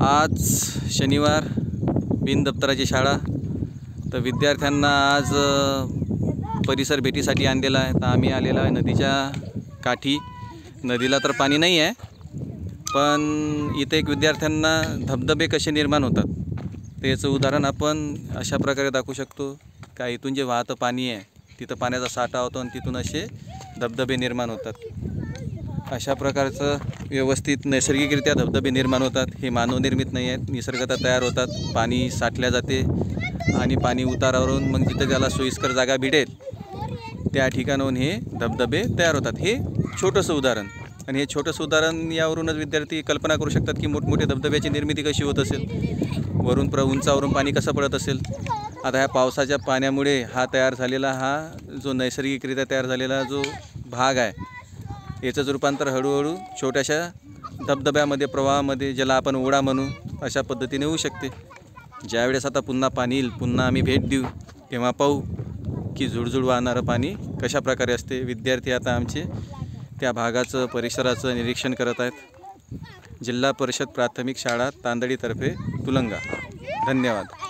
आज शनिवार, बिन दप्तराची शाळा. तर विद्यार्थ्यांना आज परिसर भेटीसाठी आणलेला आहे. तर आम्ही आलेला आहे नदीच्या काठी. नदीला तर पाणी नाही आहे, पण इथे एक विद्यार्थ्यांना धबधबे कसे निर्माण होतात तर याचं उदाहरण आपण अशा प्रकारे दाखवू शकतो का इथून जे वाहतं पाणी आहे तिथं पाण्याचा साठा होतो आणि तिथून असे धबधबे निर्माण होतात. अशा प्रकारचं व्यवस्थित नैसर्गिकरित्या धबधबे निर्माण होतात. हे मानवनिर्मित नाही आहेत, निसर्गतः तयार होतात. पाणी साठल्या जाते आणि पाणी उतारावरून मग जिथं त्याला सोयीस्कर जागा भेटेल त्या ठिकाणाहून हे धबधबे तयार होतात. हे छोटंसं उदाहरण, आणि हे छोटंसं उदाहरण यावरूनच विद्यार्थी कल्पना करू शकतात की मोठमोठे धबधब्याची निर्मिती कशी होत असेल, वरून उंचावरून पाणी कसं पडत असेल. आता ह्या पावसाच्या पाण्यामुळे हा तयार झालेला हा जो नैसर्गिकरित्या तयार झालेला जो भाग आहे याचंच रूपांतर हळूहळू छोट्याशा धबधब्यामध्ये, प्रवाहामध्ये, ज्याला आपण ओढा म्हणू, अशा पद्धतीने होऊ शकते. ज्यावेळेस आता पुन्हा पाणी येईल, पुन्हा आम्ही भेट देऊ, तेव्हा पाहू की झुळझुळ वाहणारं पाणी कशा प्रकारे असते. विद्यार्थी आता आमचे त्या भागाचं, परिसराचं निरीक्षण करत आहेत. जिल्हा परिषद प्राथमिक शाळा तांदळीतर्फे तुलंगा. धन्यवाद.